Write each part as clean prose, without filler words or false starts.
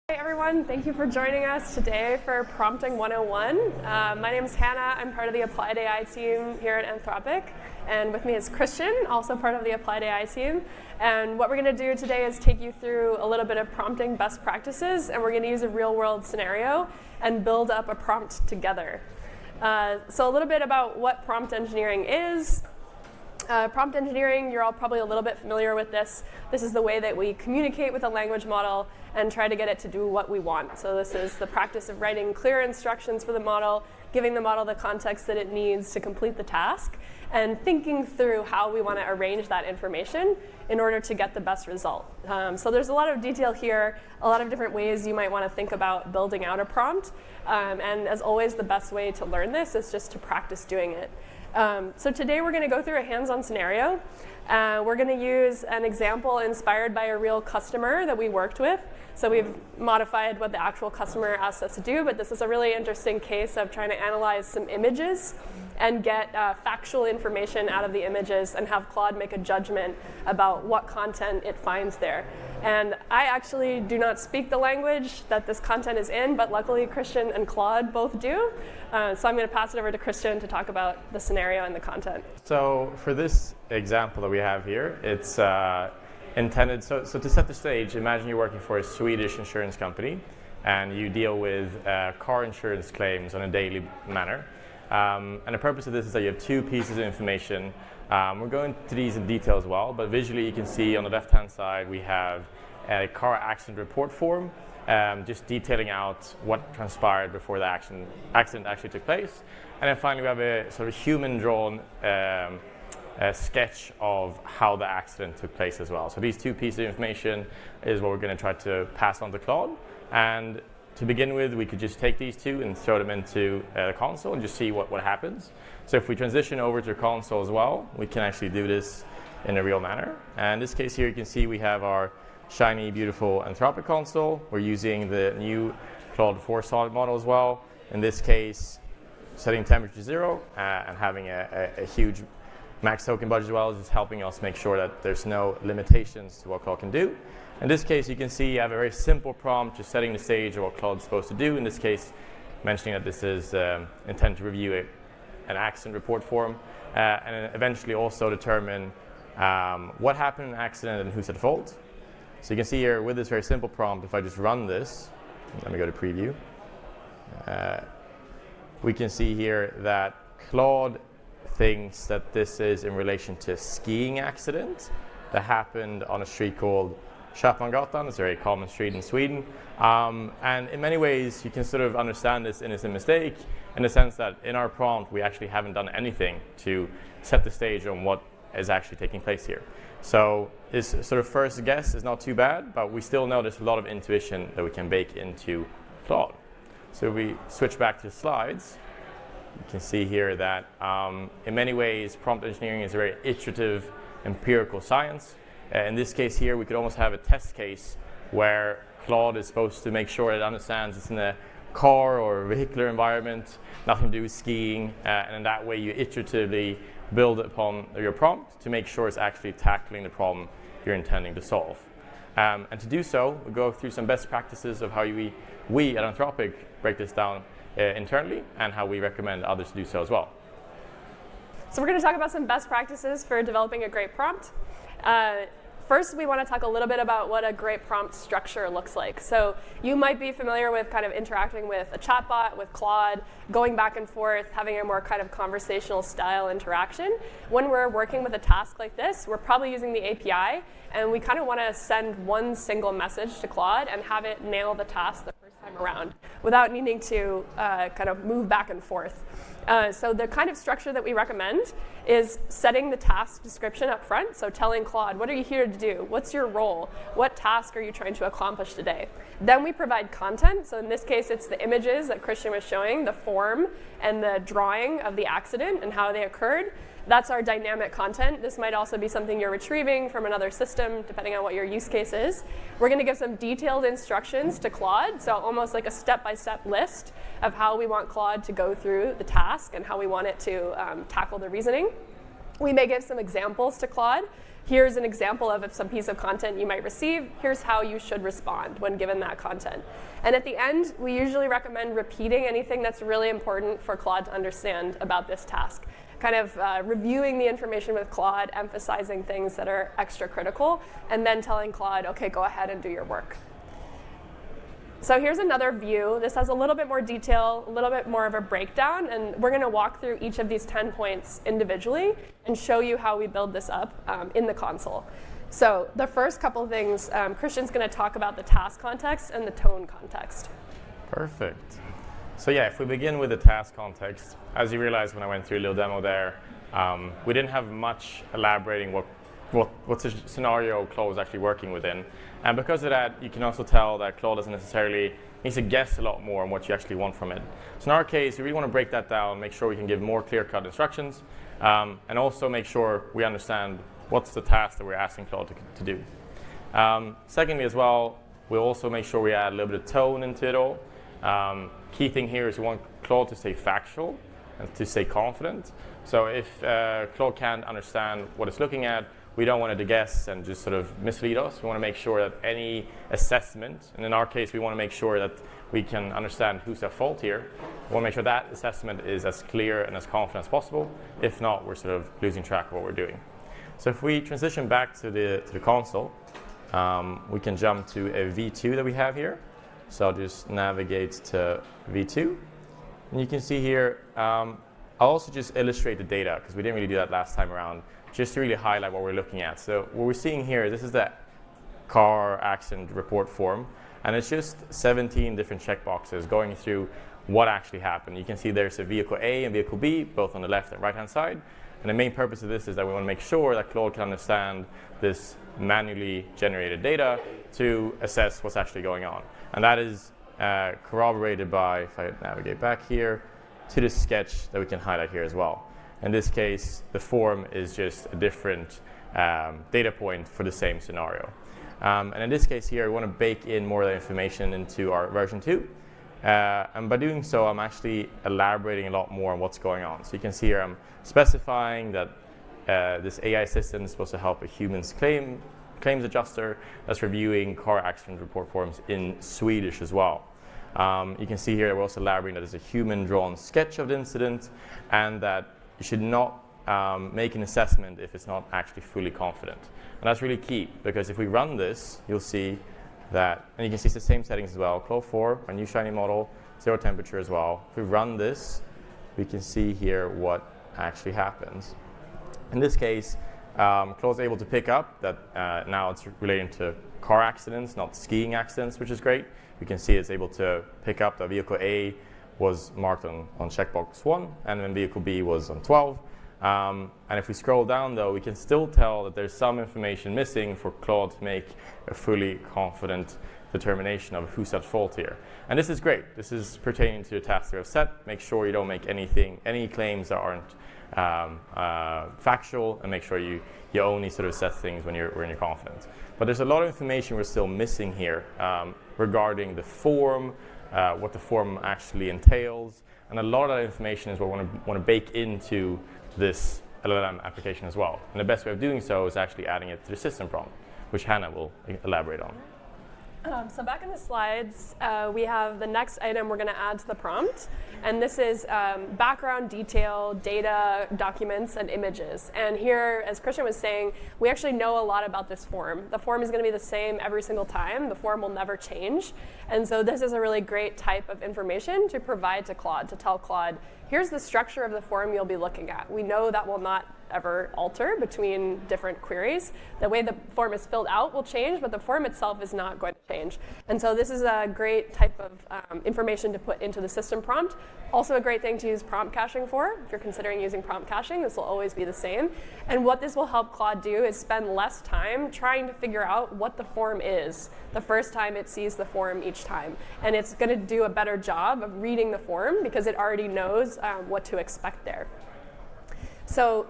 Hey everyone, thank you for joining us today for Prompting 101. My name is Hannah. I'm part of the Applied AI team here at Anthropic. And with me is Christian, also part of the Applied AI team. And what we're going to do today is take you through a little bit of prompting best practices, and we're going to use a real-world scenario and build up a prompt together. So a little bit about what prompt engineering is. Prompt engineering, you're all probably a little bit familiar with this. This is the way that we communicate with a language model and try to get it to do what we want. So this is the practice of writing clear instructions for the model, giving the model the context that it needs to complete the task, and thinking through how we want to arrange that information in order to get the best result. So there's a lot of detail here, a lot of different ways you might want to think about building out a prompt. And as always, the best way to learn this is just to practice doing it. So today we're going to go through a hands-on scenario. We're going to use an example inspired by a real customer that we worked with. So we've modified what the actual customer asked us to do, but this is a really interesting case of trying to analyze some images and get factual information out of the images and have Claude make a judgment about what content it finds there. And I actually do not speak the language that this content is in, but luckily Christian and Claude both do. So I'm going to pass it over to Christian to talk about the scenario and the content. So for this example that we have here, it's intended, so to set the stage, imagine you're working for a Swedish insurance company and you deal with car insurance claims on a daily manner. And the purpose of this is that you have two pieces of information. We're going to these in detail as well, but visually you can see on the left-hand side we have a car accident report form, just detailing out what transpired before the accident actually took place. And then finally we have a sort of human-drawn sketch of how the accident took place as well. So these two pieces of information is what we're going to try to pass on to Claude. And to begin with, we could just take these two and throw them into the console and just see what happens. So if we transition over to the console as well, we can actually do this in a real manner. And in this case here, you can see we have our shiny, beautiful Anthropic console. We're using the new Claude 4 solid model as well. In this case, setting temperature to 0 and having a huge max token budget as well is just helping us make sure that there's no limitations to what Claude can do. In this case, you can see I have a very simple prompt, just setting the stage of what Claude's supposed to do. In this case, mentioning that this is intended to review an accident report form, and eventually also determine what happened in an accident and who's at fault. So you can see here with this very simple prompt, if I just run this, let me go to preview, we can see here that Claude thinks that this is in relation to a skiing accident that happened on a street called Köpmangatan. It's a very common street in Sweden. And in many ways, you can sort of understand this innocent mistake in the sense that in our prompt, we actually haven't done anything to set the stage on what is actually taking place here. So this sort of first guess is not too bad, but we still know there's a lot of intuition that we can bake into Claude. So if we switch back to the slides, you can see here that in many ways, prompt engineering is a very iterative empirical science. In this case here, we could almost have a test case where Claude is supposed to make sure it understands it's in a car or a vehicular environment, nothing to do with skiing, and in that way you iteratively build upon your prompt to make sure it's actually tackling the problem you're intending to solve. And to do so, we go through some best practices of how we at Anthropic break this down internally and how we recommend others to do so as well. So we're going to talk about some best practices for developing a great prompt. First, we want to talk a little bit about what a great prompt structure looks like. So you might be familiar with kind of interacting with a chatbot, with Claude, going back and forth, having a more kind of conversational style interaction. When we're working with a task like this, we're probably using the API, and we kind of want to send one single message to Claude and have it nail the task the first time around without needing to kind of move back and forth. So the kind of structure that we recommend is setting the task description up front. So telling Claude, what are you here to do? What's your role? What task are you trying to accomplish today? Then we provide content. So in this case, it's the images that Christian was showing, the form and the drawing of the accident and how they occurred. That's our dynamic content. This might also be something you're retrieving from another system, depending on what your use case is. We're going to give some detailed instructions to Claude, so almost like a step-by-step list of how we want Claude to go through the task and how we want it to tackle the reasoning. We may give some examples to Claude. Here's an example of some piece of content you might receive. Here's how you should respond when given that content. And at the end, we usually recommend repeating anything that's really important for Claude to understand about this task. Kind of reviewing the information with Claude, emphasizing things that are extra critical, and then telling Claude, OK, go ahead and do your work. So here's another view. This has a little bit more detail, a little bit more of a breakdown, and we're going to walk through each of these 10 points individually and show you how we build this up in the console. So the first couple things, Christian's going to talk about the task context and the tone context. Perfect. So yeah, if we begin with the task context, as you realized when I went through a little demo there, we didn't have much elaborating what scenario Claude was actually working within. And because of that, you can also tell that Claude doesn't necessarily needs to guess a lot more on what you actually want from it. So in our case, we really want to break that down, make sure we can give more clear-cut instructions, and also make sure we understand what's the task that we're asking Claude to do. Secondly as well, we'll also make sure we add a little bit of tone into it all. Key thing here is we want Claude to stay factual and to stay confident. So if Claude can't understand what it's looking at, we don't want it to guess and just sort of mislead us. We want to make sure that any assessment, and in our case, we want to make sure that we can understand who's at fault here. We want to make sure that assessment is as clear and as confident as possible. If not, we're sort of losing track of what we're doing. So if we transition back to the console, we can jump to a V2 that we have here. So I'll just navigate to V2. And you can see here, I'll also just illustrate the data, because we didn't really do that last time around, just to really highlight what we're looking at. So what we're seeing here, this is the car accident report form, and it's just 17 different checkboxes going through what actually happened. You can see there's a vehicle A and vehicle B, both on the left and right-hand side. And the main purpose of this is that we want to make sure that Claude can understand this manually generated data to assess what's actually going on. And that is corroborated by, if I navigate back here, to the sketch that we can highlight here as well. In this case, the form is just a different data point for the same scenario. And in this case here, we want to bake in more of the information into our version 2. And by doing so, I'm actually elaborating a lot more on what's going on. So you can see here I'm specifying that this AI assistant is supposed to help a human's claims adjuster that's reviewing car accident report forms in Swedish as well. You can see here that we're also elaborating that there's a human-drawn sketch of the incident, and that you should not make an assessment if it's not actually fully confident. And that's really key, because if we run this, you'll see that, and you can see it's the same settings as well, Claude 4, our new shiny model, 0 temperature as well. If we run this, we can see here what actually happens. In this case, Claude's able to pick up that now it's relating to car accidents, not skiing accidents, which is great. You can see it's able to pick up that vehicle A was marked on checkbox 1, and then vehicle B was on 12. And if we scroll down, though, we can still tell that there's some information missing for Claude to make a fully confident determination of who's at fault here. And this is great. This is pertaining to the task that are set. Make sure you don't make any claims that aren't factual, and make sure you only sort of set things when you're confident. But there's a lot of information we're still missing here regarding the form, what the form actually entails, and a lot of that information is what we want to bake into this LLM application as well. And the best way of doing so is actually adding it to the system prompt, which Hannah will elaborate on. So back in the slides, we have the next item we're going to add to the prompt. And this is background detail, data, documents, and images. And here, as Christian was saying, we actually know a lot about this form. The form is going to be the same every single time. The form will never change. And so this is a really great type of information to provide to Claude, to tell Claude, here's the structure of the form you'll be looking at. We know that will not ever alter between different queries. The way the form is filled out will change, but the form itself is not going to change. And so this is a great type of information to put into the system prompt. Also a great thing to use prompt caching for. If you're considering using prompt caching, this will always be the same. And what this will help Claude do is spend less time trying to figure out what the form is the first time it sees the form each time. And it's going to do a better job of reading the form because it already knows what to expect there. So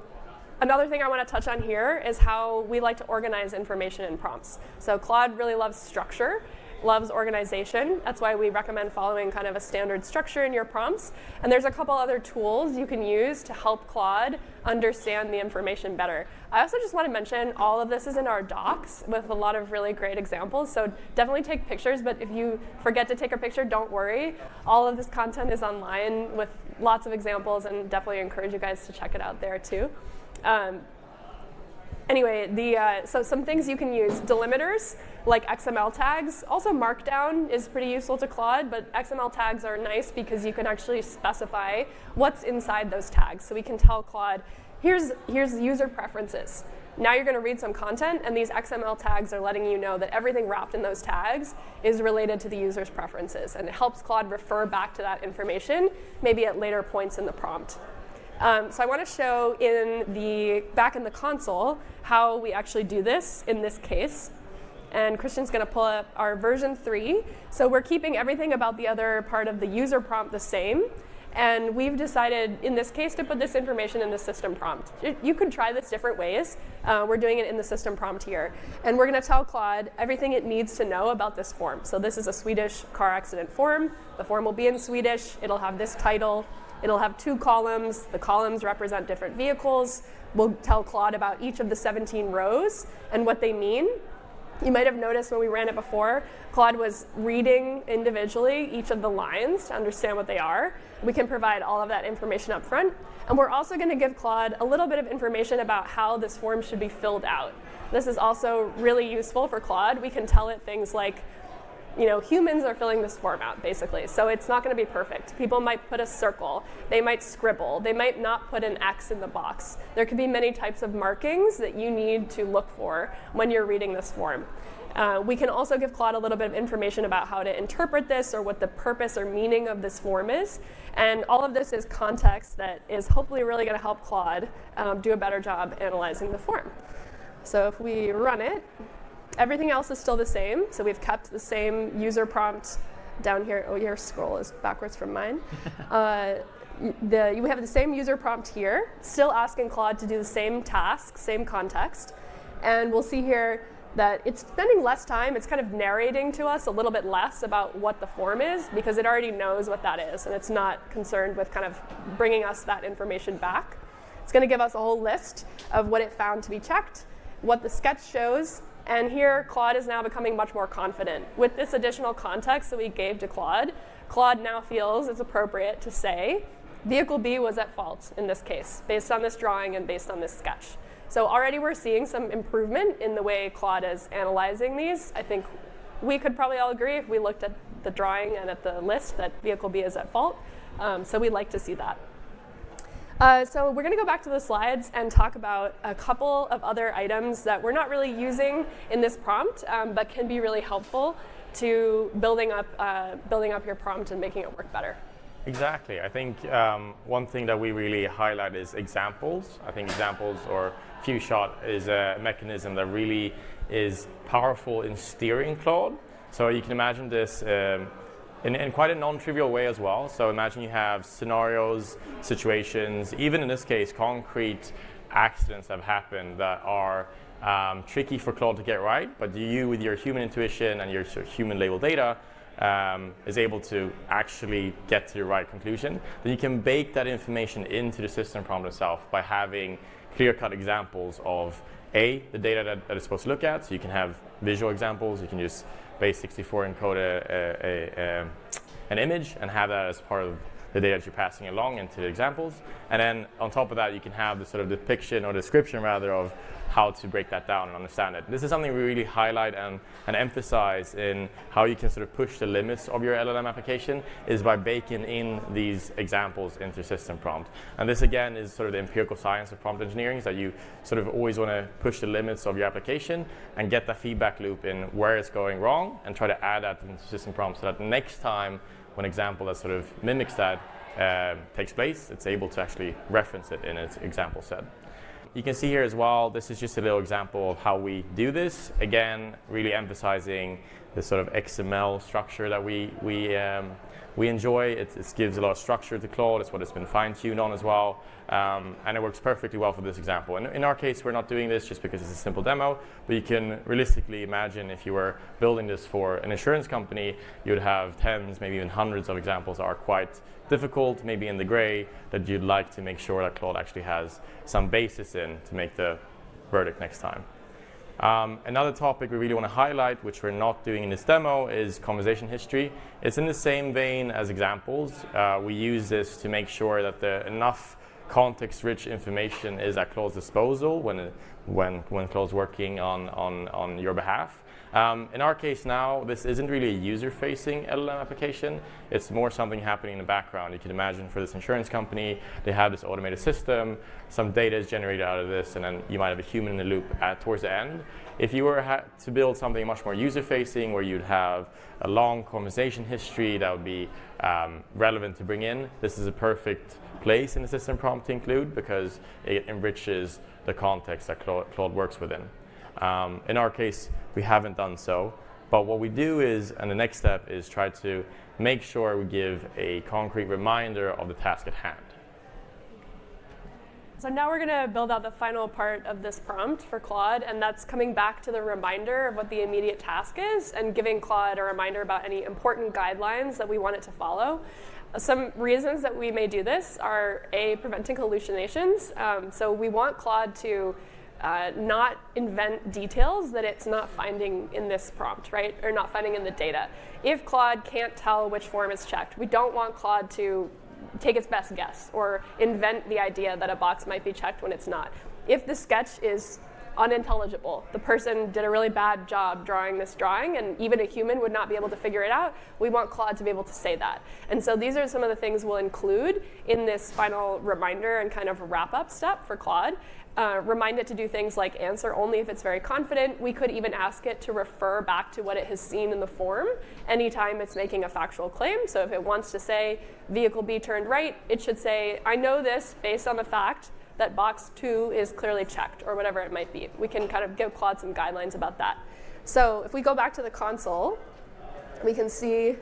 another thing I want to touch on here is how we like to organize information in prompts. So Claude really loves structure. loves organization. That's why we recommend following kind of a standard structure in your prompts. And there's a couple other tools you can use to help Claude understand the information better. I also just want to mention all of this is in our docs with a lot of really great examples. So definitely take pictures, but if you forget to take a picture, don't worry. All of this content is online with lots of examples, and definitely encourage you guys to check it out there too. Anyway, so some things you can use. Delimiters, like XML tags. Also Markdown is pretty useful to Claude, but XML tags are nice because you can actually specify what's inside those tags. So we can tell Claude, here's user preferences. Now you're going to read some content, and these XML tags are letting you know that everything wrapped in those tags is related to the user's preferences. And it helps Claude refer back to that information, maybe at later points in the prompt. So I want to show back in the console how we actually do this in this case. And Christian's going to pull up our version 3. So we're keeping everything about the other part of the user prompt the same. And we've decided, in this case, to put this information in the system prompt. You could try this different ways. We're doing it in the system prompt here. And we're going to tell Claude everything it needs to know about this form. So this is a Swedish car accident form. The form will be in Swedish. It'll have this title. It'll have 2 columns. The columns represent different vehicles. We'll tell Claude about each of the 17 rows and what they mean. You might have noticed when we ran it before, Claude was reading individually each of the lines to understand what they are. We can provide all of that information up front. And we're also going to give Claude a little bit of information about how this form should be filled out. This is also really useful for Claude. We can tell it things like, humans are filling this form out, basically. So it's not going to be perfect. People might put a circle. They might scribble. They might not put an X in the box. There could be many types of markings that you need to look for when you're reading this form. We can also give Claude a little bit of information about how to interpret this or what the purpose or meaning of this form is. And all of this is context that is hopefully really going to help Claude do a better job analyzing the form. So if we run it, everything else is still the same. So we've kept the same user prompt down here. Oh, your scroll is backwards from mine. We have the same user prompt here, still asking Claude to do the same task, same context. And we'll see here that it's spending less time. It's kind of narrating to us a little bit less about what the form is because it already knows what that is. And it's not concerned with kind of bringing us that information back. It's going to give us a whole list of what it found to be checked, what the sketch shows. And here, Claude is now becoming much more confident. With this additional context that we gave to Claude, Claude now feels it's appropriate to say, vehicle B was at fault in this case, based on this drawing and based on this sketch. So already we're seeing some improvement in the way Claude is analyzing these. I think we could probably all agree if we looked at the drawing and at the list that vehicle B is at fault. So we'd like to see that. So we're going to go back to the slides and talk about a couple of other items that we're not really using in this prompt, but can be really helpful to building up your prompt and making it work better. Exactly. I think one thing that we really highlight is examples. I think examples or few shot is a mechanism that really is powerful in steering Claude. So you can imagine this in quite a non-trivial way as well. So imagine you have scenarios, situations, even in this case, concrete accidents that have happened that are tricky for Claude to get right, but you, with your human intuition and your sort of human label data, is able to actually get to the right conclusion. Then you can bake that information into the system prompt itself by having clear-cut examples of the data that it's supposed to look at. So you can have visual examples. You can use base64 encode an image and have that as part of the data that you're passing along into the examples. And then on top of that, you can have the sort of depiction or description rather of how to break that down and understand it. This is something we really highlight and emphasize in how you can sort of push the limits of your LLM application is by baking in these examples into system prompt. And this again is sort of the empirical science of prompt engineering, is that you sort of always want to push the limits of your application and get that feedback loop in where it's going wrong and try to add that into system prompt so that next time when example that sort of mimics that takes place, it's able to actually reference it in its example set. You can see here as well, this is just a little example of how we do this. Again, really emphasizing this sort of XML structure that we enjoy. It gives a lot of structure to Claude. It's what it's been fine-tuned on as well. And it works perfectly well for this example. And in our case, we're not doing this just because it's a simple demo, but you can realistically imagine if you were building this for an insurance company, you'd have tens, maybe even hundreds of examples that are quite difficult, maybe in the gray, that you'd like to make sure that Claude actually has some basis in to make the verdict next time. Another topic we really want to highlight, which we're not doing in this demo, is conversation history. It's in the same vein as examples. We use this to make sure that enough context-rich information is at Claude's disposal when Claude's working on your behalf. In our case now, this isn't really a user-facing LLM application. It's more something happening in the background. You can imagine for this insurance company, they have this automated system, some data is generated out of this, and then you might have a human in the loop towards the end. If you were to build something much more user-facing, where you'd have a long conversation history that would be relevant to bring in, this is a perfect place in the system prompt to include, because it enriches the context that Claude works within. In our case, we haven't done so, but what we do is, and the next step is try to make sure we give a concrete reminder of the task at hand. So now we're going to build out the final part of this prompt for Claude, and that's coming back to the reminder of what the immediate task is and giving Claude a reminder about any important guidelines that we want it to follow. Some reasons that we may do this are A, preventing hallucinations. So we want Claude to not invent details that it's not finding in this prompt, right? Or not finding in the data. If Claude can't tell which form is checked, we don't want Claude to take its best guess or invent the idea that a box might be checked when it's not. If the sketch is unintelligible, the person did a really bad job drawing this drawing, and even a human would not be able to figure it out, we want Claude to be able to say that. And so these are some of the things we'll include in this final reminder and kind of wrap-up step for Claude. Remind it to do things like answer only if it's very confident. We could even ask it to refer back to what it has seen in the form anytime it's making a factual claim. So if it wants to say vehicle B turned right, it should say, I know this based on the fact that box 2 is clearly checked, or whatever it might be. We can kind of give Claude some guidelines about that. So if we go back to the console, we can see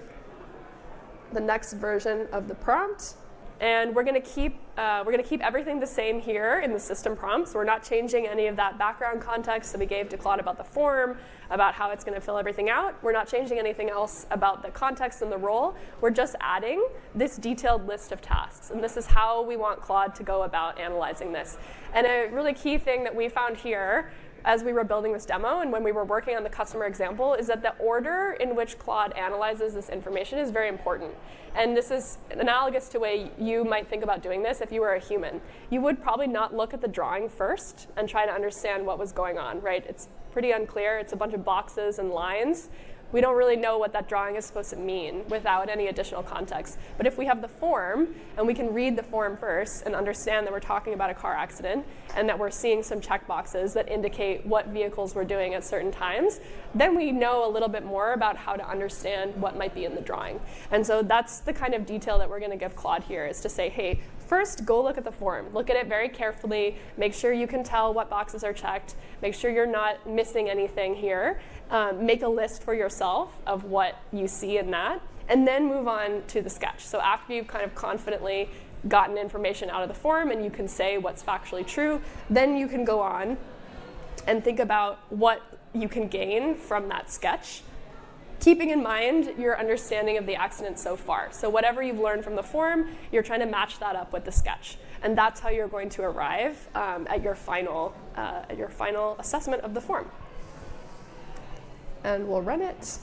the next version of the prompt. And we're going to keep everything the same here in the system prompts. We're not changing any of that background context that we gave to Claude about the form, about how it's going to fill everything out. We're not changing anything else about the context and the role. We're just adding this detailed list of tasks. And this is how we want Claude to go about analyzing this. And a really key thing that we found here as we were building this demo and when we were working on the customer example is that the order in which Claude analyzes this information is very important. And this is analogous to the way you might think about doing this if you were a human. You would probably not look at the drawing first and try to understand what was going on, right? It's pretty unclear. It's a bunch of boxes and lines. We don't really know what that drawing is supposed to mean without any additional context. But if we have the form, and we can read the form first and understand that we're talking about a car accident, and that we're seeing some checkboxes that indicate what vehicles we're doing at certain times, then we know a little bit more about how to understand what might be in the drawing. And so that's the kind of detail that we're going to give Claude here, is to say, hey, first, go look at the form. Look at it very carefully. Make sure you can tell what boxes are checked. Make sure you're not missing anything here. Make a list for yourself of what you see in that, and then move on to the sketch. So after you've kind of confidently gotten information out of the form and you can say what's factually true, then you can go on and think about what you can gain from that sketch, keeping in mind your understanding of the accident so far. So whatever you've learned from the form, you're trying to match that up with the sketch. And that's how you're going to arrive at your final assessment of the form. And we'll run it.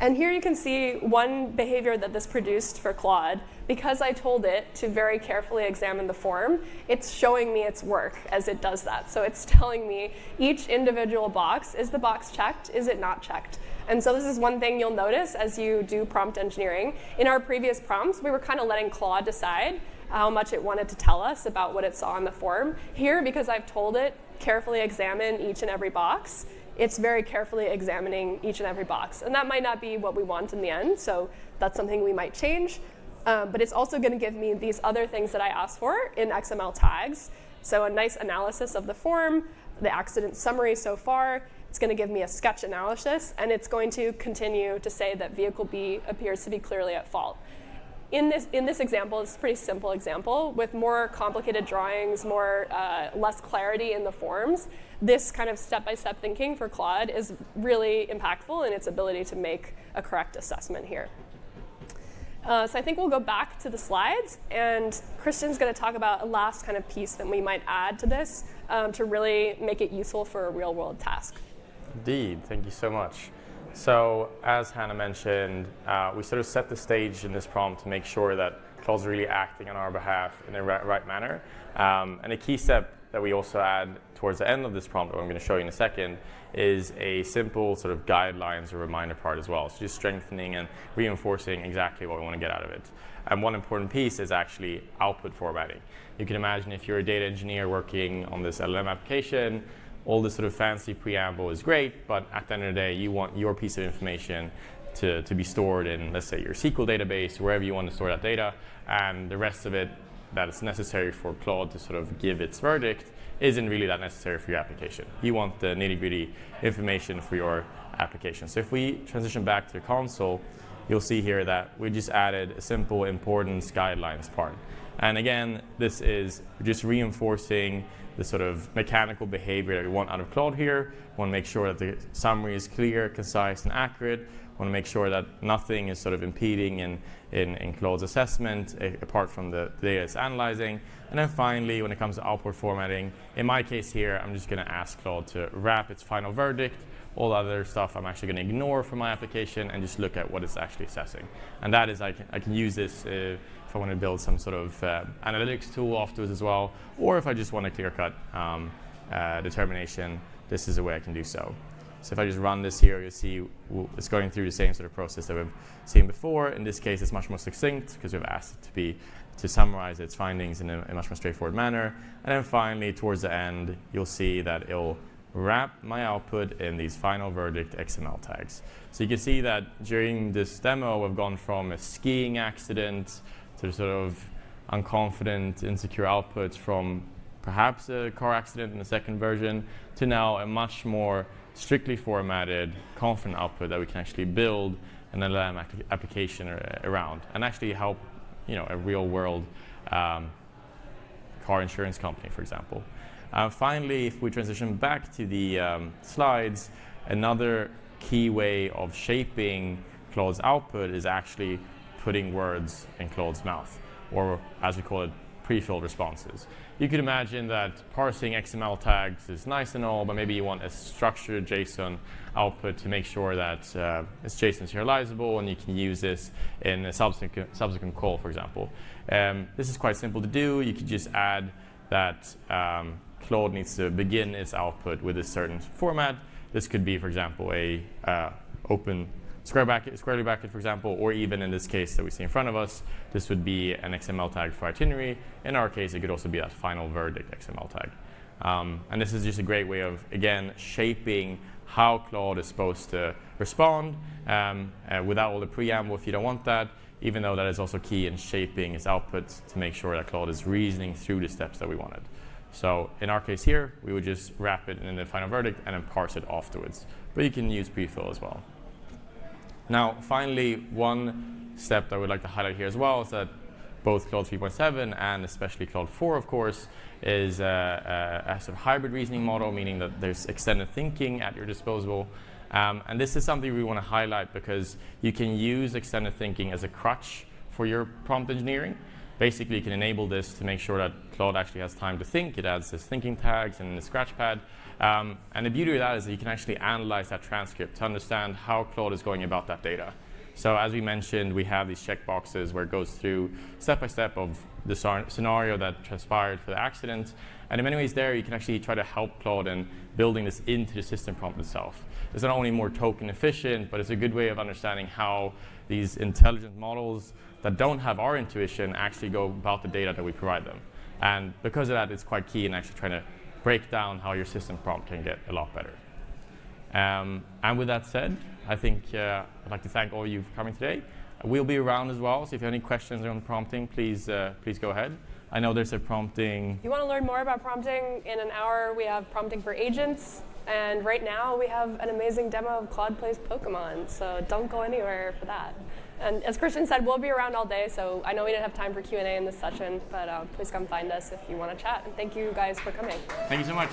And here you can see one behavior that this produced for Claude. Because I told it to very carefully examine the form, it's showing me its work as it does that. So it's telling me each individual box, is the box checked? Is it not checked? And so this is one thing you'll notice as you do prompt engineering. In our previous prompts, we were kind of letting Claude decide how much it wanted to tell us about what it saw in the form. Here, because I've told it carefully examine each and every box, it's very carefully examining each and every box. And that might not be what we want in the end, so that's something we might change. But it's also going to give me these other things that I asked for in XML tags. So a nice analysis of the form, the accident summary so far. It's going to give me a sketch analysis, and it's going to continue to say that vehicle B appears to be clearly at fault. In this example, it's a pretty simple example. With more complicated drawings, less clarity in the forms, this kind of step-by-step thinking for Claude is really impactful in its ability to make a correct assessment here. So I think we'll go back to the slides, and Christian's going to talk about a last kind of piece that we might add to this to really make it useful for a real-world task. Indeed, thank you so much. So as Hannah mentioned, we sort of set the stage in this prompt to make sure that Claude's really acting on our behalf in the right manner. And a key step that we also add towards the end of this prompt, that I'm going to show you in a second, is a simple sort of guidelines or reminder part as well. So just strengthening and reinforcing exactly what we want to get out of it. And one important piece is actually output formatting. You can imagine if you're a data engineer working on this LLM application, all this sort of fancy preamble is great, but at the end of the day, you want your piece of information to be stored in, let's say, your SQL database, wherever you want to store that data, and the rest of it that is necessary for Claude to sort of give its verdict isn't really that necessary for your application. You want the nitty-gritty information for your application. So if we transition back to the console, you'll see here that we just added a simple importance guidelines part. And again, this is just reinforcing the sort of mechanical behavior that we want out of Claude here. We want to make sure that the summary is clear, concise, and accurate. We want to make sure that nothing is sort of impeding in Claude's assessment, apart from the data it's analyzing. And then finally, when it comes to output formatting, in my case here, I'm just going to ask Claude to wrap its final verdict. All the other stuff I'm actually going to ignore from my application and just look at what it's actually assessing. And that is, I can use this if I want to build some sort of analytics tool afterwards as well, or if I just want a clear-cut determination, this is a way I can do so. So if I just run this here, you'll see it's going through the same sort of process that we've seen before. In this case, it's much more succinct because we've asked it to summarize its findings in a much more straightforward manner. And then finally, towards the end, you'll see that it'll wrap my output in these final verdict XML tags. So you can see that during this demo, we've gone from a skiing accident to sort of unconfident, insecure outputs from perhaps a car accident in the second version to now a much more strictly formatted, confident output that we can actually build an LLM application around and actually help, a real-world car insurance company, for example. Finally, if we transition back to the slides, another key way of shaping Claude's output is actually putting words in Claude's mouth, or as we call it, pre-filled responses. You could imagine that parsing XML tags is nice and all, but maybe you want a structured JSON output to make sure that it's JSON serializable and you can use this in a subsequent call, for example. This is quite simple to do. You could just add that Claude needs to begin its output with a certain format. This could be, for example, a open squarely bracket, for example, or even in this case that we see in front of us, this would be an XML tag for itinerary. In our case, it could also be that final verdict XML tag. And this is just a great way of, again, shaping how Claude is supposed to respond without all the preamble if you don't want that, even though that is also key in shaping its output to make sure that Claude is reasoning through the steps that we wanted. So in our case here, we would just wrap it in the final verdict and then parse it afterwards. But you can use prefill as well. Now, finally, one step that I would like to highlight here as well is that both Claude 3.7 and especially Claude 4, of course, is a sort of hybrid reasoning model, meaning that there's extended thinking at your disposal. And this is something we want to highlight because you can use extended thinking as a crutch for your prompt engineering. Basically, you can enable this to make sure that Claude actually has time to think. It adds this thinking tags and the scratchpad. And the beauty of that is that you can actually analyze that transcript to understand how Claude is going about that data. So as we mentioned, we have these checkboxes where it goes through step-by-step of the scenario that transpired for the accident. And in many ways there, you can actually try to help Claude in building this into the system prompt itself. It's not only more token efficient, but it's a good way of understanding how these intelligent models that don't have our intuition actually go about the data that we provide them. And because of that, it's quite key in actually trying to break down how your system prompt can get a lot better. And with that said, I think I'd like to thank all of you for coming today. We'll be around as well, so if you have any questions on prompting, please go ahead. I know there's a prompting. If you want to learn more about prompting, in an hour we have prompting for agents. And right now we have an amazing demo of Claude Plays Pokemon, so don't go anywhere for that. And as Christian said, we'll be around all day, so I know we didn't have time for Q&A in this session, but please come find us if you want to chat. And thank you guys for coming. Thank you so much.